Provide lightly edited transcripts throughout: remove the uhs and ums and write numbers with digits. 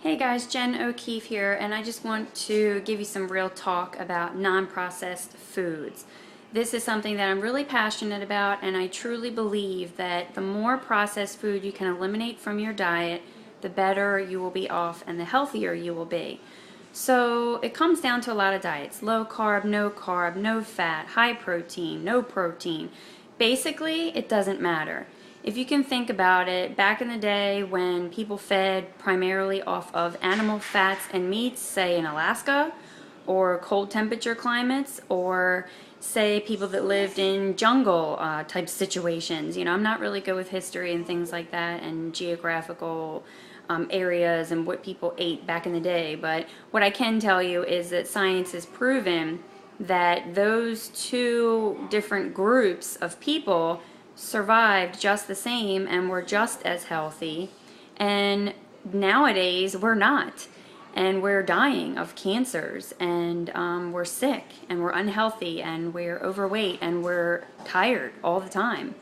Hey guys, Jen O'Keefe here, and I just want to give you some real talk about non-processed foods. This is something that I'm really passionate about, and I truly believe that the more processed food you can eliminate from your diet, the better you will be off and the healthier you will be. So it comes down to a lot of diets: low carb, no fat, high protein, no protein. Basically, it doesn't matter. If you can think about it, back in the day when people fed primarily off of animal fats and meats, say in Alaska, or cold temperature climates, or say people that lived in jungle type situations. I'm not really good with history and things like that and geographical areas and what people ate back in the day, but what I can tell you is that science has proven that those two different groups of people survived just the same and were just as healthy, and nowadays we're not, and we're dying of cancers, and we're sick, and we're unhealthy, and we're overweight, and we're tired all the time.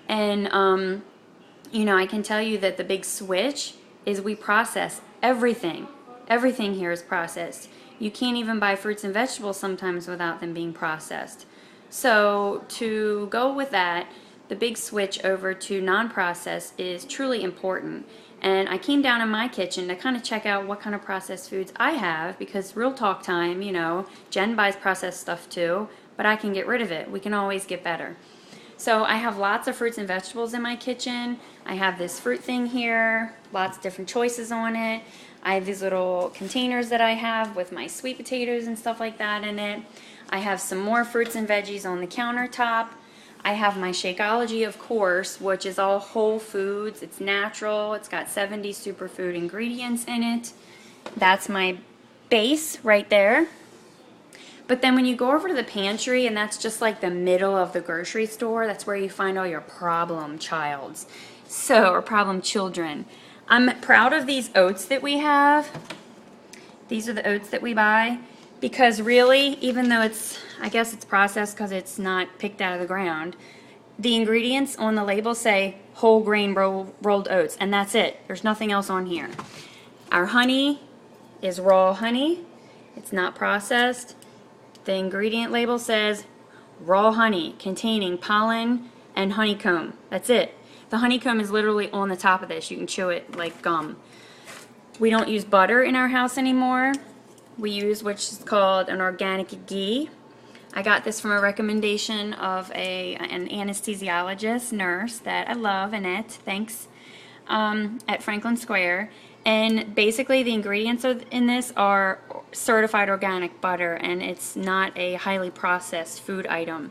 And I can tell you that the big switch is we process everything. Everything here is processed. You can't even buy fruits and vegetables sometimes without them being processed. So to go with that, the big switch over to non-processed is truly important. And I came down in my kitchen to kind of check out what kind of processed foods I have, because real talk time, Jen buys processed stuff too, but I can get rid of it. We can always get better. So I have lots of fruits and vegetables in my kitchen. I have this fruit thing here, lots of different choices on it. I have these little containers that I have with my sweet potatoes and stuff like that in it. I have some more fruits and veggies on the countertop. I have my Shakeology, of course, which is all whole foods. It's natural. It's got 70 superfood ingredients in it. That's my base right there. But then when you go over to the pantry, and that's just like the middle of the grocery store, that's where you find all your problem childs. Or problem children. I'm proud of these oats that we have. These are the oats that we buy. Because really, even though I guess it's processed because it's not picked out of the ground, the ingredients on the label say whole grain rolled oats, and that's it. There's nothing else on here. Our honey is raw honey. It's not processed. The ingredient label says raw honey containing pollen and honeycomb. That's it. The honeycomb is literally on the top of this. You can chew it like gum. We don't use butter in our house anymore. We use which is called an organic ghee. I got this from a recommendation of an anesthesiologist nurse that I love, Annette, thanks, at Franklin Square. And basically the ingredients in this are certified organic butter, and it's not a highly processed food item.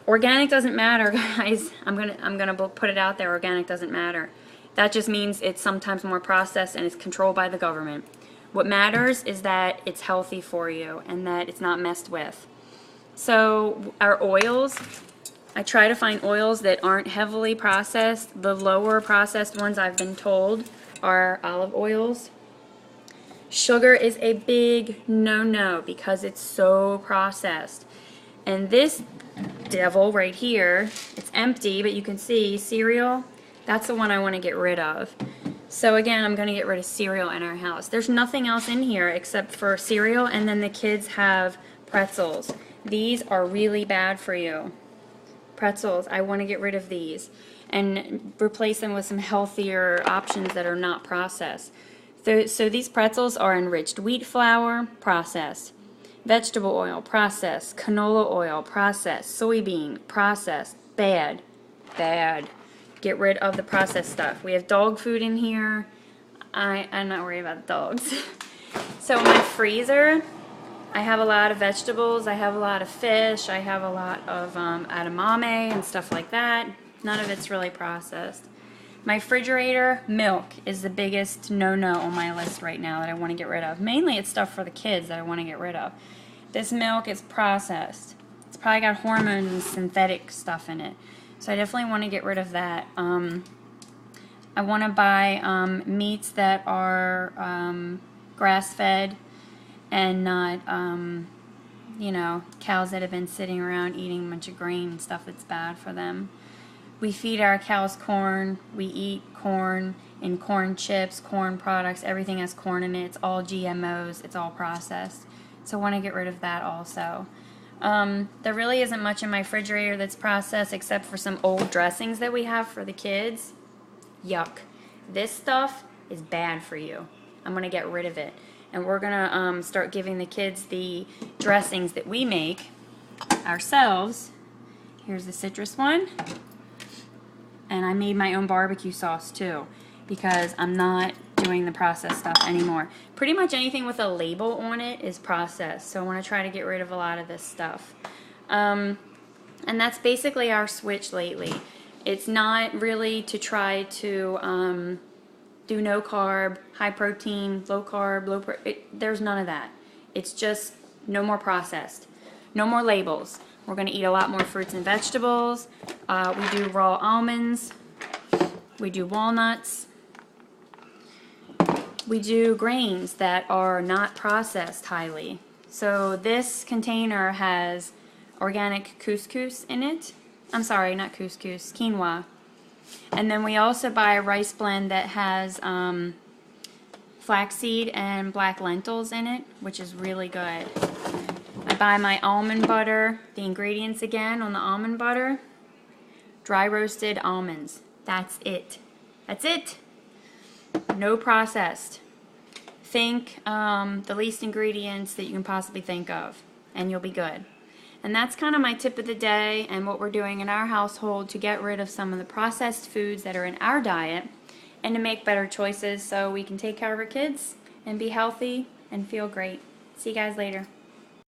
Organic doesn't matter, guys. I'm gonna put it out there. Organic doesn't matter. That just means it's sometimes more processed and it's controlled by the government. What matters is that it's healthy for you and that it's not messed with. So our oils, I try to find oils that aren't heavily processed. The lower processed ones, I've been told, are olive oils. Sugar is a big no-no because it's so processed. And this devil right here, it's empty, but you can see cereal, that's the one I want to get rid of. So again, I'm going to get rid of cereal in our house. There's nothing else in here except for cereal, and then the kids have pretzels. These are really bad for you. Pretzels, I want to get rid of these and replace them with some healthier options that are not processed. So these pretzels are enriched wheat flour, processed. Vegetable oil, processed. Canola oil, processed. Soybean, processed. Bad. Bad. Get rid of the processed stuff. We have dog food in here. I'm not worried about the dogs. So in my freezer, I have a lot of vegetables. I have a lot of fish. I have a lot of edamame and stuff like that. None of it's really processed. My refrigerator, milk is the biggest no-no on my list right now that I want to get rid of. Mainly it's stuff for the kids that I want to get rid of. This milk is processed. It's probably got hormones and synthetic stuff in it. So I definitely want to get rid of that. I want to buy meats that are grass-fed and not, cows that have been sitting around eating a bunch of grain and stuff that's bad for them. We feed our cows corn. We eat corn in corn chips, corn products, everything has corn in it. It's all GMOs, it's all processed. So I want to get rid of that also. There really isn't much in my refrigerator that's processed except for some old dressings that we have for the kids. Yuck. This stuff is bad for you. I'm going to get rid of it. And we're going to start giving the kids the dressings that we make ourselves. Here's the citrus one. And I made my own barbecue sauce too, because I'm not doing the processed stuff anymore. Pretty much anything with a label on it is processed, so I want to try to get rid of a lot of this stuff. And that's basically our switch lately. It's not really to try to do no carb, high protein, low carb, there's none of that. It's just no more processed, no more labels. We're going to eat a lot more fruits and vegetables. We do raw almonds. We do walnuts. We do grains that are not processed highly. So this container has organic couscous in it. I'm sorry, not couscous, quinoa. And then we also buy a rice blend that has flaxseed and black lentils in it, which is really good. I buy my almond butter. The ingredients again on the almond butter: dry roasted almonds. That's it. That's it. No processed. Think the least ingredients that you can possibly think of, and you'll be good. And that's kind of my tip of the day and what we're doing in our household to get rid of some of the processed foods that are in our diet and to make better choices so we can take care of our kids and be healthy and feel great. See you guys later.